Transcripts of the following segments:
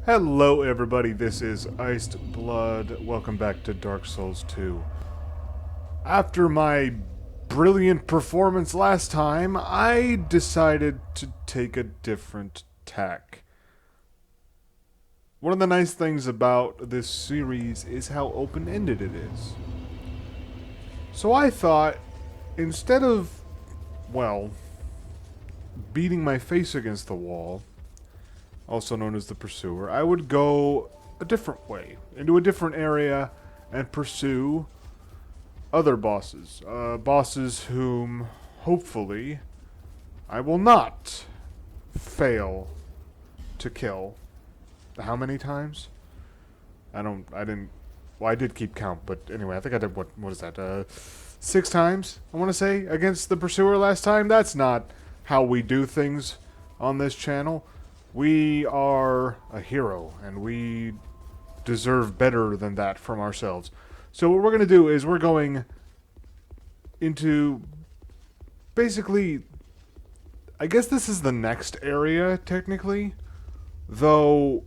Hello everybody, this is Iced Blood. Welcome back to Dark Souls 2. After my brilliant performance last time, I decided to take a different tack. One of the nice things about this series is how open-ended it is. So I thought, instead of, well, beating my face against the wall, also known as the Pursuer, I would go a different way, into a different area, and pursue other bosses. Bosses whom, hopefully, I will not fail to kill. How many times? Well, I did keep count, but anyway, I think I did, what is that, 6 times, I want to say, against the Pursuer last time? That's not how we do things on this channel. We are a hero, and we deserve better than that from ourselves. So what we're going to do is we're going into, basically, I guess this is the next area, technically. Though,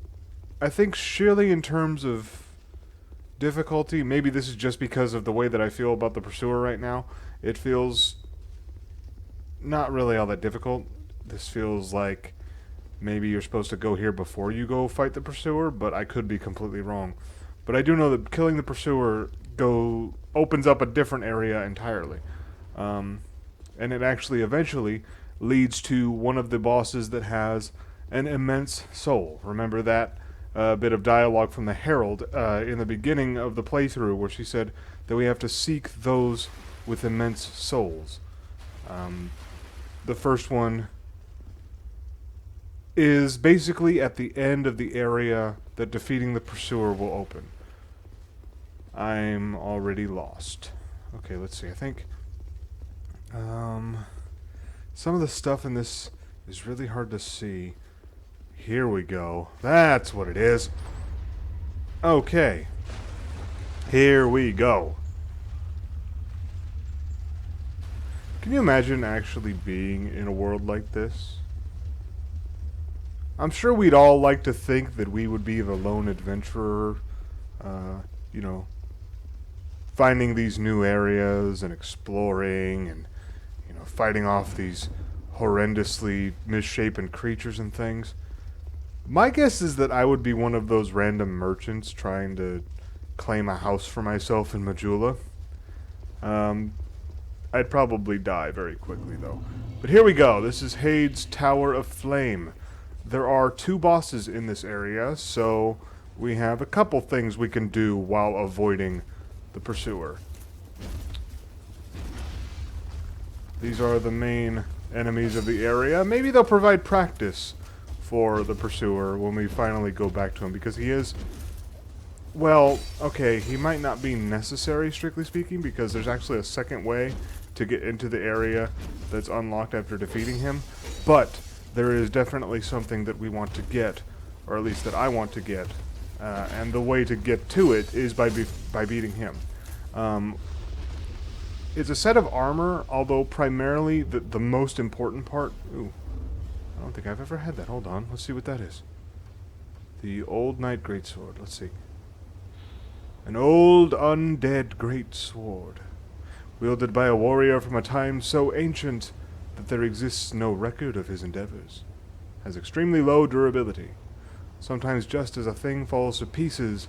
I think surely in terms of difficulty, maybe this is just because of the way that I feel about the Pursuer right now, it feels not really all that difficult. This feels like maybe you're supposed to go here before you go fight the Pursuer, but I could be completely wrong. But I do know that killing the Pursuer opens up a different area entirely. And it actually eventually leads to one of the bosses that has an immense soul. Remember that bit of dialogue from the Herald in the beginning of the playthrough where she said that we have to seek those with immense souls. The first one is basically at the end of the area that defeating the Pursuer will open. I'm already lost. Okay, let's see. I think some of the stuff in this is really hard to see. Here we go. That's what it is. Okay. Here we go. Can you imagine actually being in a world like this? I'm sure we'd all like to think that we would be the lone adventurer, you know, finding these new areas and exploring and, you know, fighting off these horrendously misshapen creatures and things. My guess is that I would be one of those random merchants trying to claim a house for myself in Majula. I'd probably die very quickly, though. But here we go. This is Heide's Tower of Flame. There are 2 bosses in this area, so we have a couple things we can do while avoiding the Pursuer. These are the main enemies of the area. Maybe they'll provide practice for the Pursuer when we finally go back to him, because he is, well, okay, he might not be necessary, strictly speaking, because there's actually a second way to get into the area that's unlocked after defeating him, but there is definitely something that we want to get, or at least that I want to get, and the way to get to it is by beating him. It's a set of armor, although primarily the most important part... Ooh, I don't think I've ever had that. Hold on, let's see what that is. The Old Knight Greatsword, let's see. An old undead greatsword, wielded by a warrior from a time so ancient that there exists no record of his endeavors. Has extremely low durability. Sometimes just as a thing falls to pieces,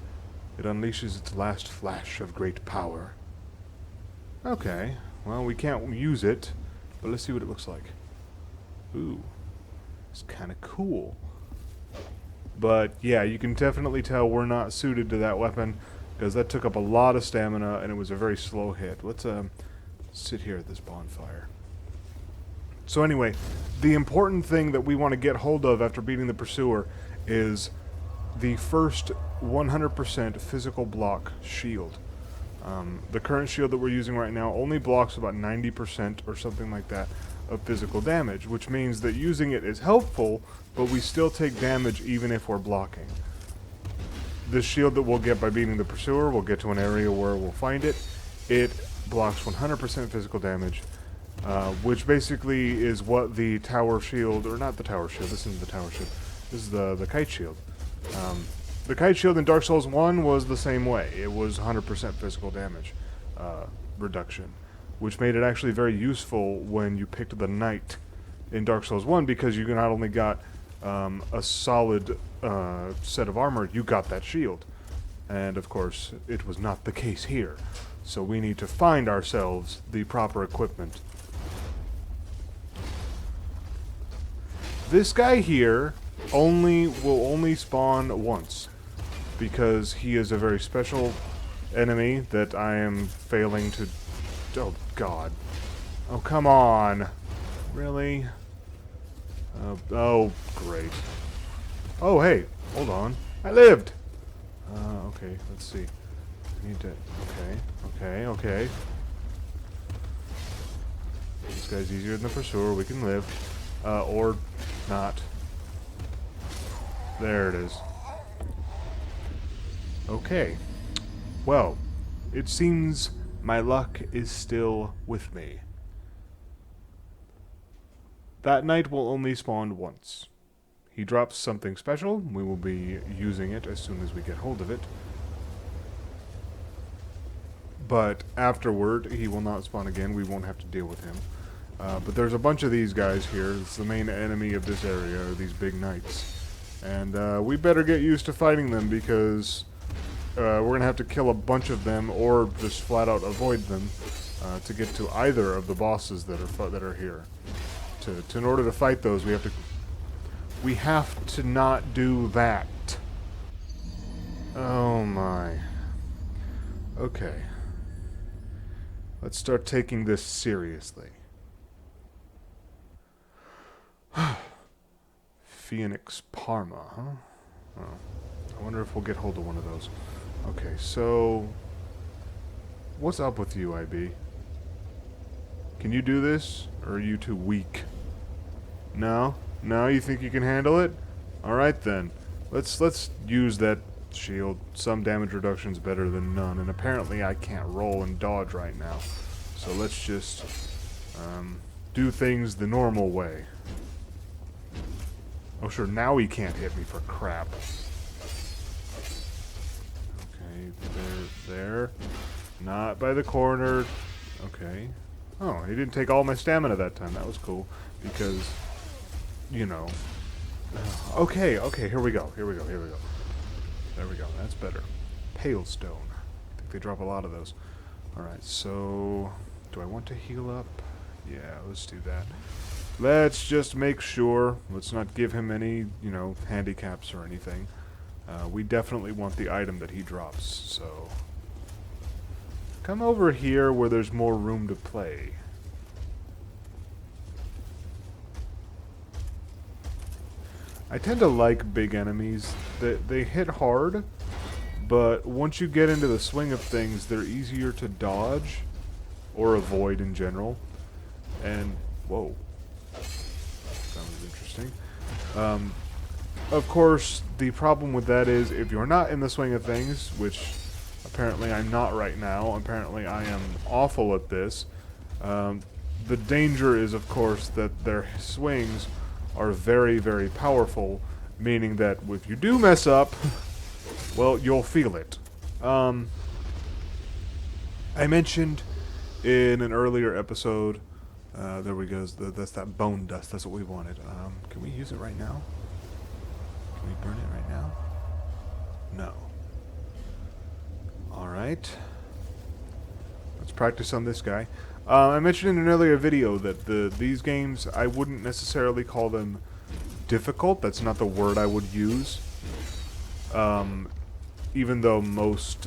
it unleashes its last flash of great power. Okay, well, we can't use it, but let's see what it looks like. Ooh, it's kind of cool. But yeah, you can definitely tell we're not suited to that weapon, because that took up a lot of stamina and it was a very slow hit. Let's sit here at this bonfire. So anyway, the important thing that we want to get hold of after beating the Pursuer is the first 100% physical block shield. The current shield that we're using right now only blocks about 90% or something like that of physical damage, which means that using it is helpful, but we still take damage even if we're blocking. The shield that we'll get by beating the Pursuer, we'll get to an area where we'll find it. It blocks 100% physical damage, which basically is what the tower shield, or not the tower shield, this isn't the tower shield, this is the kite shield. The kite shield in Dark Souls 1 was the same way. It was 100% physical damage reduction, which made it actually very useful when you picked the knight in Dark Souls 1, because you not only got a solid set of armor, you got that shield. And of course, it was not the case here. So we need to find ourselves the proper equipment. This guy here will only spawn once, because he is a very special enemy that I am failing to... Oh, God. Oh, come on. Really? Oh, great. Oh, hey, hold on. I lived! Okay, let's see. I need to... Okay. This guy's easier than the Pursuer. We can live. Or not. There it is. Okay. Well, it seems my luck is still with me. That knight will only spawn once. He drops something special. We will be using it as soon as we get hold of it. But afterward, he will not spawn again. We won't have to deal with him. But there's a bunch of these guys here. It's the main enemy of this area, are these big knights. And we better get used to fighting them, because we're going to have to kill a bunch of them, or just flat out avoid them, to get to either of the bosses that are here. In order to fight those, we have to not do that. Oh my. Okay. Let's start taking this seriously. Phoenix Parma, huh? Oh. I wonder if we'll get hold of one of those. Okay, so... What's up with you, IB? Can you do this? Or are you too weak? No? No, you think you can handle it? Alright then. Let's use that shield. Some damage reduction's better than none, and apparently I can't roll and dodge right now. So let's just do things the normal way. Oh sure, now he can't hit me for crap. Okay, there. Not by the corner. Okay. Oh, he didn't take all my stamina that time. That was cool. Because, you know. Okay, here we go. There we go. That's better. Pale Stone. I think they drop a lot of those. Alright, so... Do I want to heal up? Yeah, let's do that. Let's just make sure. Let's not give him any, you know, handicaps or anything. We definitely want the item that he drops, so... Come over here where there's more room to play. I tend to like big enemies. They hit hard, but once you get into the swing of things, they're easier to dodge or avoid in general. And, whoa. That was interesting. Of course, the problem with that is if you're not in the swing of things, which apparently I'm not right now, apparently I am awful at this, the danger is, of course, that their swings are very, very powerful, meaning that if you do mess up, well, you'll feel it. I mentioned in an earlier episode, there we go, that's that bone dust, that's what we wanted. Can we use it right now? Can we burn it right now? No. Alright. Let's practice on this guy. I mentioned in an earlier video that these games, I wouldn't necessarily call them difficult. That's not the word I would use. Even though most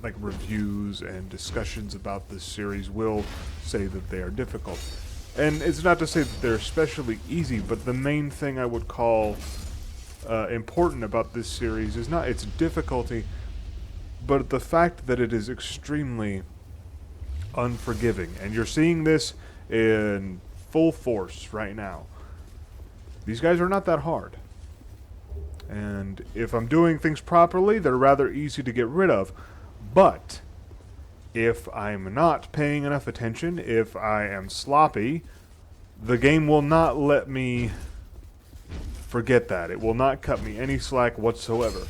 like reviews and discussions about this series will say that they are difficult. And it's not to say that they're especially easy, but the main thing I would call important about this series is not its difficulty, but the fact that it is extremely unforgiving. And you're seeing this in full force right now. These guys are not that hard. And if I'm doing things properly, they're rather easy to get rid of. But if I'm not paying enough attention, if I am sloppy, the game will not let me forget that. It will not cut me any slack whatsoever.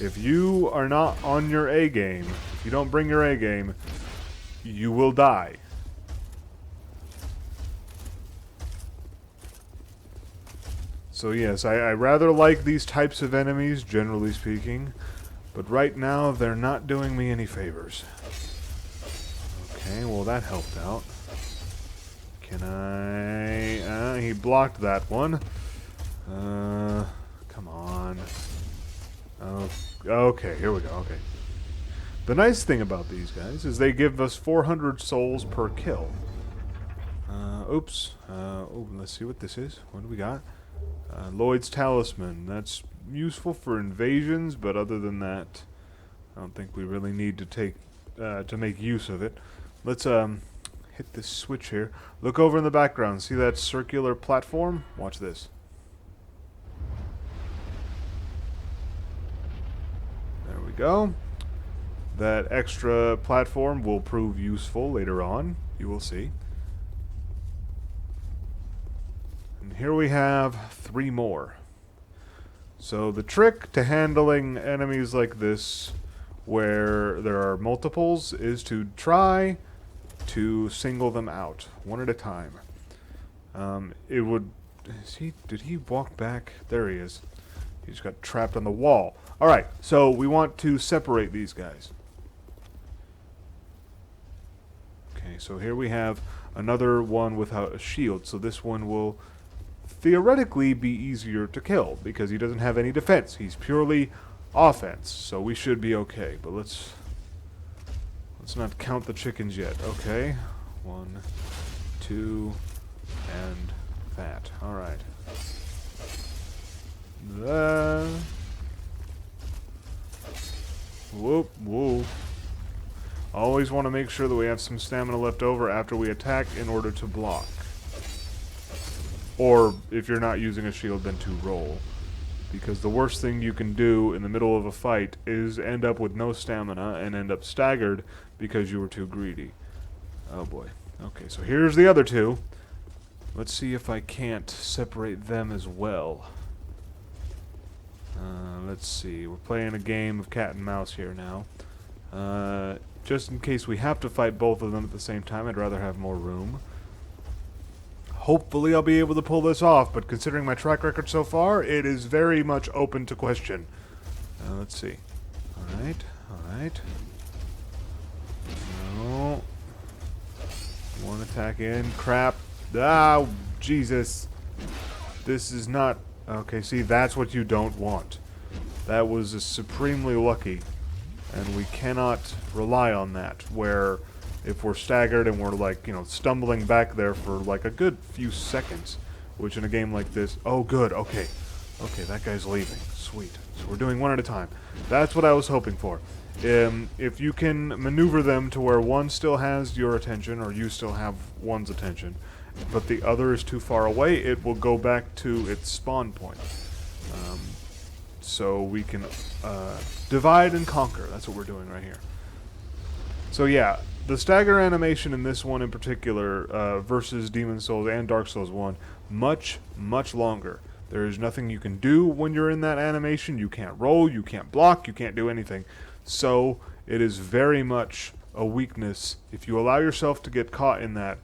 If you are not on your A game, if you don't bring your A game, you will die. So yes, I rather like these types of enemies, generally speaking, but right now they're not doing me any favors. Okay, well that helped out. Can I... he blocked that one. Come on. Okay, here we go, okay. The nice thing about these guys is they give us 400 souls per kill. Oops. Oh, let's see what this is. What do we got? Lloyd's Talisman. That's useful for invasions, but other than that, I don't think we really need to take to make use of it. Let's hit this switch here. Look over in the background. See that circular platform? Watch this. There we go. That extra platform will prove useful later on. You will see. And here we have 3 more. So the trick to handling enemies like this, where there are multiples, is to try to single them out, one at a time. It would... Did he walk back? There he is. He just got trapped on the wall. Alright, so we want to separate these guys. Okay, so here we have another one without a shield, so this one will theoretically be easier to kill because he doesn't have any defense. He's purely offense, so we should be okay. But let's not count the chickens yet. Okay, 1, 2, and that. All right. Whoop, whoa. Always want to make sure that we have some stamina left over after we attack in order to block. Or, if you're not using a shield, then to roll. Because the worst thing you can do in the middle of a fight is end up with no stamina and end up staggered because you were too greedy. Oh boy. Okay, so here's the other 2. Let's see if I can't separate them as well. Let's see. We're playing a game of cat and mouse here now. Just in case we have to fight both of them at the same time, I'd rather have more room. Hopefully I'll be able to pull this off, but considering my track record so far, it is very much open to question. Let's see. Alright, alright. No. One attack in. Crap. Ah, Jesus. This is not... Okay, see, that's what you don't want. That was supremely lucky, and we cannot rely on that, where if we're staggered and we're, like, you know, stumbling back there for, like, a good few seconds, which in a game like this... Oh, good, okay. Okay, that guy's leaving. Sweet. So we're doing one at a time. That's what I was hoping for. If you can maneuver them to where one still has your attention, or you still have one's attention, but the other is too far away, it will go back to its spawn point. So we can divide and conquer. That's what we're doing right here. So yeah, the stagger animation in this one in particular versus Demon Souls and Dark Souls 1, much, much longer. There is nothing you can do when you're in that animation. You can't roll, you can't block, you can't do anything. So it is very much a weakness. If you allow yourself to get caught in that,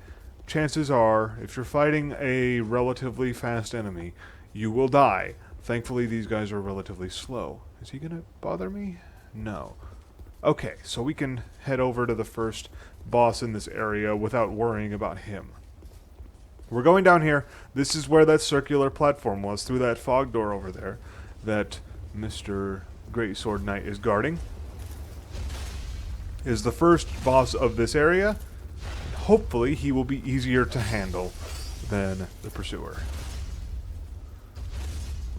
chances are, if you're fighting a relatively fast enemy, you will die. Thankfully, these guys are relatively slow. Is he gonna bother me? No. Okay, so we can head over to the first boss in this area without worrying about him. We're going down here. This is where that circular platform was, through that fog door over there, that Mr. Greatsword Knight is guarding. Is the first boss of this area. Hopefully, he will be easier to handle than the Pursuer.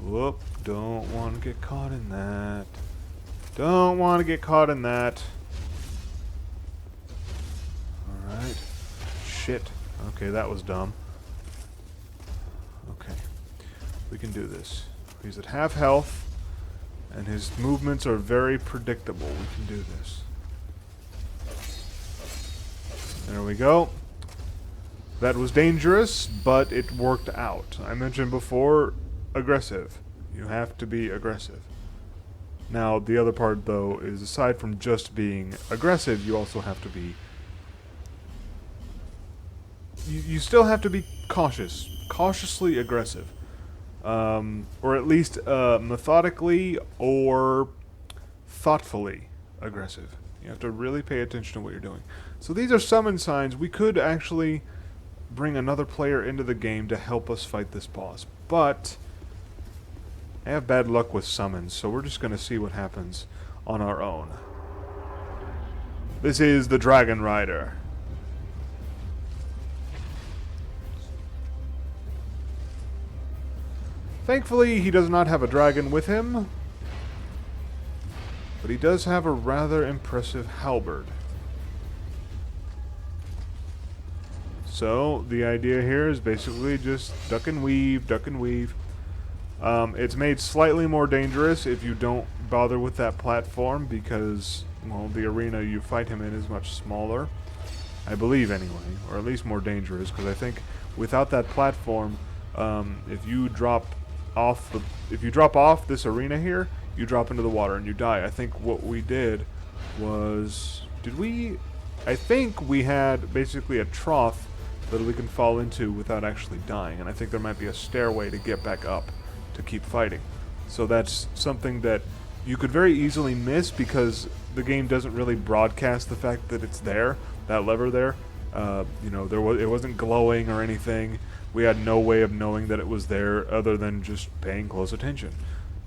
Whoop, don't want to get caught in that. Don't want to get caught in that. Alright. Shit. Okay, that was dumb. Okay. We can do this. He's at half health, and his movements are very predictable. We can do this. There we go. That was dangerous, but it worked out. I mentioned before, aggressive. You have to be aggressive. Now, the other part, though, is aside from just being aggressive, you also have to be... You still have to be cautious. Cautiously aggressive. Or at least methodically or thoughtfully aggressive. You have to really pay attention to what you're doing. So these are summon signs. We could actually bring another player into the game to help us fight this boss. But I have bad luck with summons, so we're just going to see what happens on our own. This is the Dragonrider. Thankfully, he does not have a dragon with him, but he does have a rather impressive halberd. So, the idea here is basically just duck and weave, duck and weave. It's made slightly more dangerous if you don't bother with that platform because, well, the arena you fight him in is much smaller. I believe anyway, or at least more dangerous, because I think without that platform, if you drop off this arena here, you drop into the water and you die. I think what we did was... I think we had basically a trough that we can fall into without actually dying, and I think there might be a stairway to get back up to keep fighting. So that's something that you could very easily miss because the game doesn't really broadcast the fact that it's there, that lever there. You know, it wasn't glowing or anything. We had no way of knowing that it was there other than just paying close attention.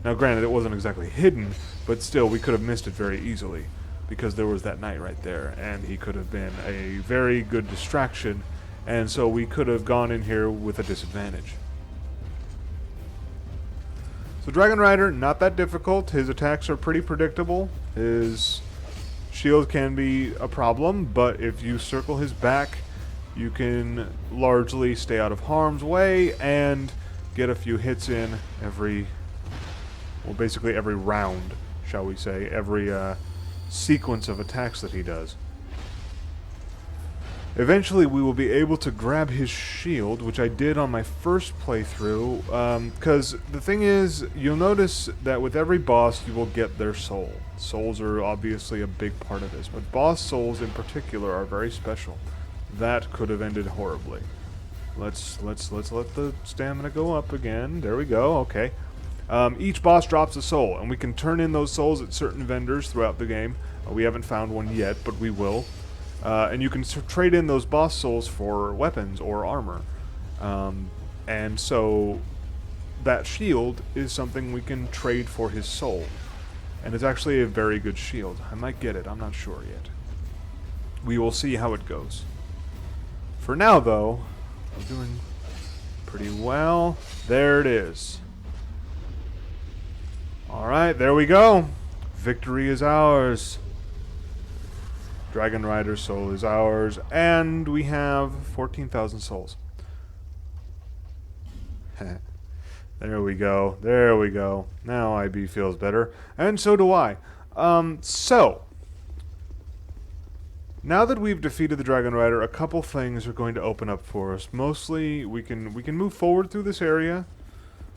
Now granted, it wasn't exactly hidden, but still we could have missed it very easily because there was that knight right there, and he could have been a very good distraction, and so we could have gone in here with a disadvantage. So Dragonrider, not that difficult. His attacks are pretty predictable. His shield can be a problem, but if you circle his back, you can largely stay out of harm's way and get a few hits in basically every round, shall we say, every sequence of attacks that he does. Eventually we will be able to grab his shield, which I did on my first playthrough, because the thing is, you'll notice that with every boss you will get their soul. Souls are obviously a big part of this, but boss souls in particular are very special. That could have ended horribly. Let's let the stamina go up again. There we go, okay. Each boss drops a soul, and we can turn in those souls at certain vendors throughout the game. We haven't found one yet, but we will. And you can trade in those boss souls for weapons or armor. And so that shield is something we can trade for his soul. And it's actually a very good shield. I might get it, I'm not sure yet. We will see how it goes. For now, though, I'm doing pretty well. There it is. Alright, there we go. Victory is ours. Dragonrider's soul is ours, and we have 14,000 souls. There we go. There we go. Now IB feels better, and so do I. So now that we've defeated the Dragonrider, a couple things are going to open up for us. Mostly, we can move forward through this area.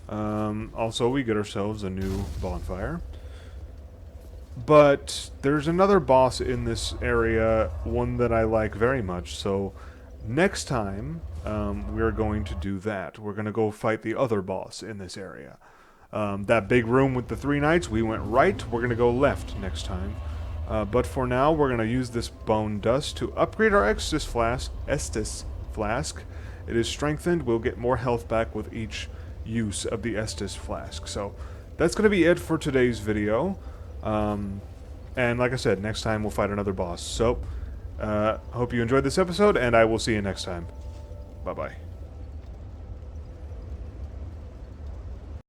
Also, we get ourselves a new bonfire. But there's another boss in this area, one that I like very much, so next time we're going to do that. We're going to go fight the other boss in this area. That big room with the 3 knights, we went right, we're going to go left next time. But for now, we're going to use this bone dust to upgrade our Estus flask. It is strengthened, we'll get more health back with each use of the Estus flask. So that's going to be it for today's video. And like I said, next time we'll fight another boss. So, hope you enjoyed this episode, and I will see you next time. Bye-bye.